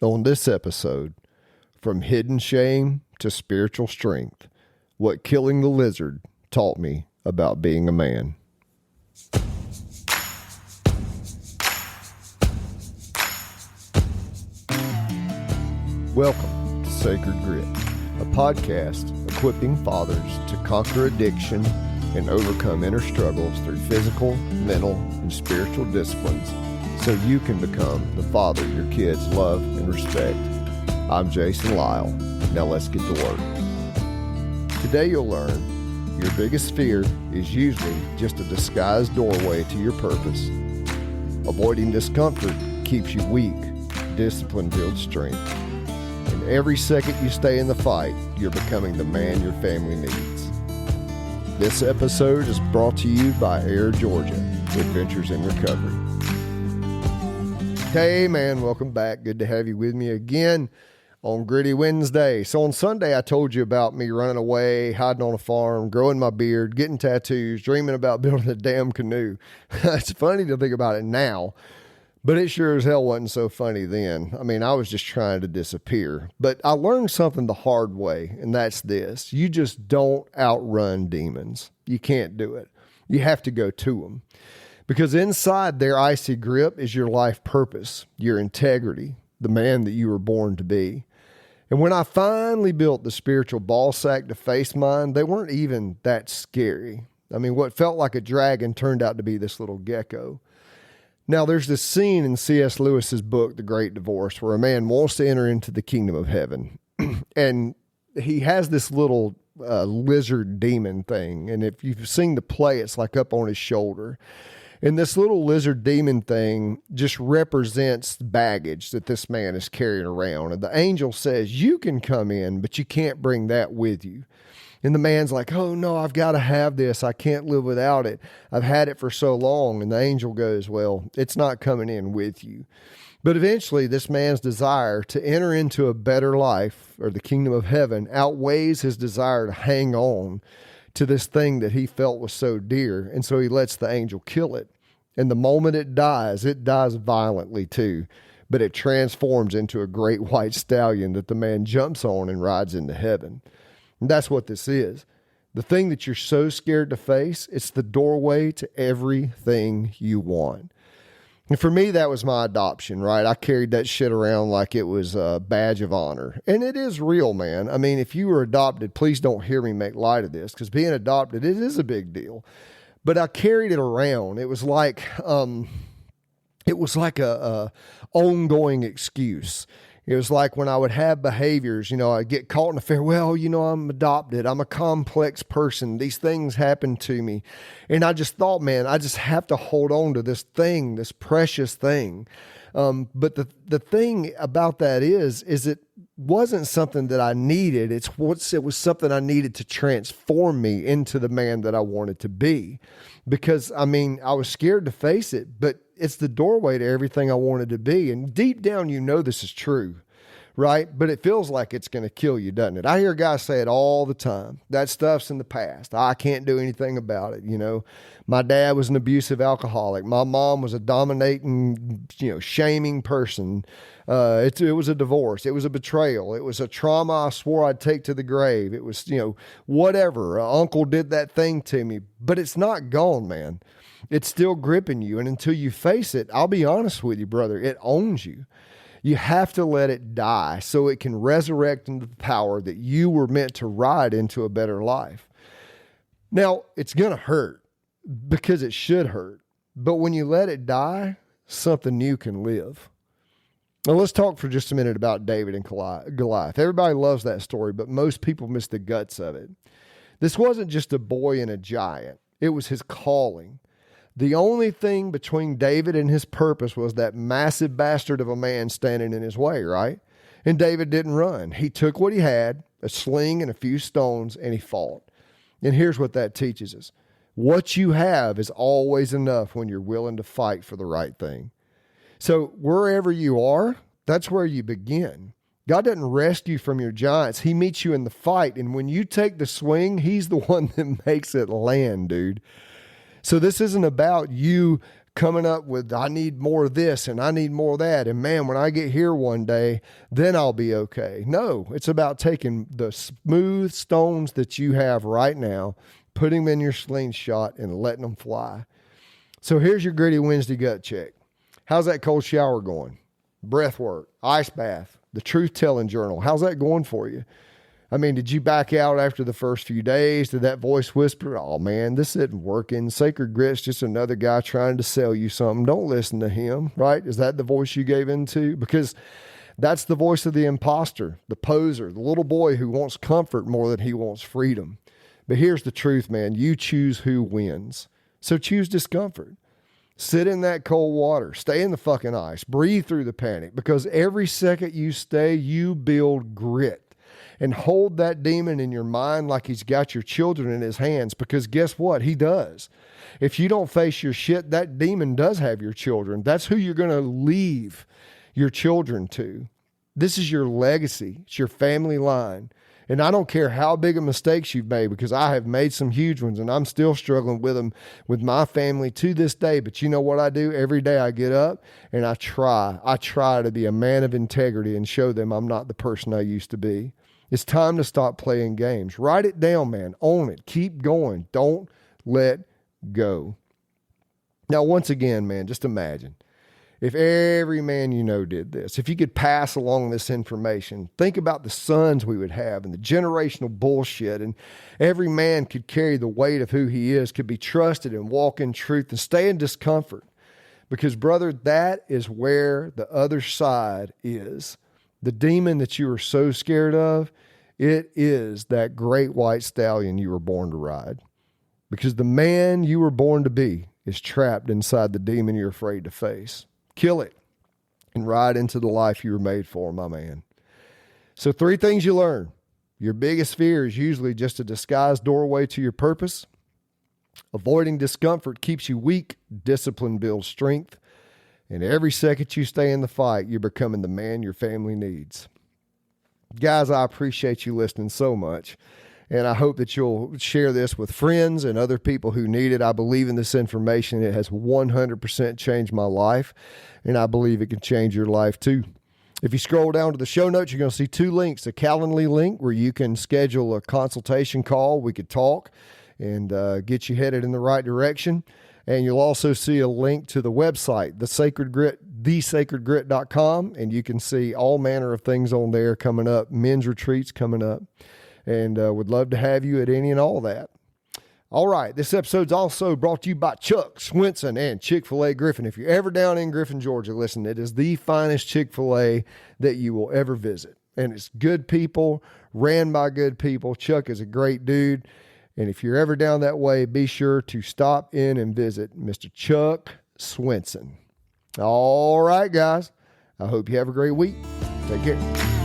On this episode, from hidden shame to spiritual strength, what killing the lizard taught me about being a man. Welcome to Sacred Grit, a podcast equipping fathers to conquer addiction and overcome inner struggles through physical, mental, and spiritual disciplines so you can become the father your kids love and respect. I'm Jason Lyle. Now let's get to work. Today you'll learn your biggest fear is usually just a disguised doorway to your purpose. Avoiding discomfort keeps you weak. Discipline builds strength. And every second you stay in the fight, you're becoming the man your family needs. This episode is brought to you by Air Georgia, Adventures in Recovery. Hey man, welcome back. Good to have you with me again on Gritty Wednesday. So on Sunday, I told you about me running away, hiding on a farm, growing my beard, getting tattoos, dreaming about building a damn canoe. It's funny to think about it now, but it sure as hell wasn't so funny then. I mean, I was just trying to disappear. But I learned something the hard way, and that's this. You just don't outrun demons. You can't do it. You have to go to them. Because inside their icy grip is your life purpose, your integrity, the man that you were born to be. And when I finally built the spiritual ball sack to face mine, they weren't even that scary. I mean, what felt like a dragon turned out to be this little gecko. Now, there's this scene in C.S. Lewis's book, The Great Divorce, where a man wants to enter into the kingdom of heaven. And he has this little lizard demon thing. And if you've seen the play, it's like up on his shoulder. And this little lizard demon thing just represents baggage that this man is carrying around. And the angel says, you can come in, but you can't bring that with you. And the man's like, oh no, I've got to have this. I can't live without it. I've had it for so long. And the angel goes, well, it's not coming in with you. But eventually this man's desire to enter into a better life or the kingdom of heaven outweighs his desire to hang on to this thing that he felt was so dear. And so he lets the angel kill it. And the moment it dies violently too, but it transforms into a great white stallion that the man jumps on and rides into heaven. And that's what this is. The thing that you're so scared to face, it's the doorway to everything you want. And for me, that was my adoption, right? I carried that shit around like it was a badge of honor. And it is real, man. I mean, if you were adopted, please don't hear me make light of this, because being adopted, it is a big deal. But I carried it around. It was like a ongoing excuse. It was like when I would have behaviors, I'd get caught in a fair, I'm adopted. I'm a complex person. These things happen to me. And I just thought, man, I just have to hold on to this thing, this precious thing. But the thing about that is it wasn't something that I needed. It was something I needed to transform me into the man that I wanted to be. Because, I was scared to face it, but it's the doorway to everything I wanted to be. And deep down, this is true, right? But it feels like it's going to kill you, doesn't it? I hear guys say it all the time. That stuff's in the past. I can't do anything about it. My dad was an abusive alcoholic. My mom was a dominating, shaming person. It was a divorce. It was a betrayal. It was a trauma I swore I'd take to the grave. It was, whatever. Uncle did that thing to me, but it's not gone, man. It's still gripping you. And until you face it, I'll be honest with you, brother, it owns you. You have to let it die so it can resurrect into the power that you were meant to ride into a better life. Now, it's going to hurt because it should hurt. But when you let it die, something new can live. Now, let's talk for just a minute about David and Goliath. Everybody loves that story, but most people miss the guts of it. This wasn't just a boy and a giant. It was his calling. The only thing between David and his purpose was that massive bastard of a man standing in his way, right? And David didn't run. He took what he had, a sling and a few stones, and he fought. And here's what that teaches us. What you have is always enough when you're willing to fight for the right thing. So wherever you are, that's where you begin. God doesn't rescue from your giants. He meets you in the fight. And when you take the swing, he's the one that makes it land, dude. So this isn't about you coming up with, I need more of this and I need more of that. And man, when I get here one day, then I'll be okay. No, it's about taking the smooth stones that you have right now, putting them in your slingshot and letting them fly. So here's your Gritty Wednesday gut check. How's that cold shower going? Breath work, ice bath, the truth-telling journal. How's that going for you? I mean, did you back out after the first few days? Did that voice whisper, oh man, this isn't working. Sacred Grit's just another guy trying to sell you something. Don't listen to him, right? Is that the voice you gave into? Because that's the voice of the imposter, the poser, the little boy who wants comfort more than he wants freedom. But here's the truth, man. You choose who wins. So choose discomfort. Sit in that cold water. Stay in the fucking ice. Breathe through the panic, because every second you stay, you build grit. And hold that demon in your mind like he's got your children in his hands, because guess what? He does. If you don't face your shit, that demon does have your children. That's who you're going to leave your children to. This is your legacy. It's your family line. And I don't care how big of mistakes you've made, because I have made some huge ones and I'm still struggling with them with my family to this day. But you know what I do? Every day I get up and I try to be a man of integrity and show them I'm not the person I used to be. It's time to stop playing games. Write it down, man. Own it. Keep going. Don't let go. Now, once again, man, just imagine if every man you know did this. If you could pass along this information, think about the sons we would have and the generational bullshit, and every man could carry the weight of who he is, could be trusted and walk in truth and stay in discomfort. Because, brother, that is where the other side is. The demon that you are so scared of, it is that great white stallion you were born to ride. Because the man you were born to be is trapped inside the demon you're afraid to face. Kill it and ride into the life you were made for, my man. So 3 things you learn. Your biggest fear is usually just a disguised doorway to your purpose. Avoiding discomfort keeps you weak. Discipline builds strength. And every second you stay in the fight, you're becoming the man your family needs. Guys, I appreciate you listening so much. And I hope that you'll share this with friends and other people who need it. I believe in this information. It has 100% changed my life. And I believe it can change your life too. If you scroll down to the show notes, you're going to see 2 links. A Calendly link where you can schedule a consultation call. We could talk and get you headed in the right direction. And you'll also see a link to the website, The Sacred Grit, thesacredgrit.com. And you can see all manner of things on there coming up, men's retreats coming up. And would love to have you at any and all that. All right, this episode's also brought to you by Chuck Swenson and Chick-fil-A Griffin. If you're ever down in Griffin, Georgia, listen, it is the finest Chick-fil-A that you will ever visit. And it's good people, ran by good people. Chuck is a great dude. And if you're ever down that way, be sure to stop in and visit Mr. Chuck Swenson. All right, guys. I hope you have a great week. Take care.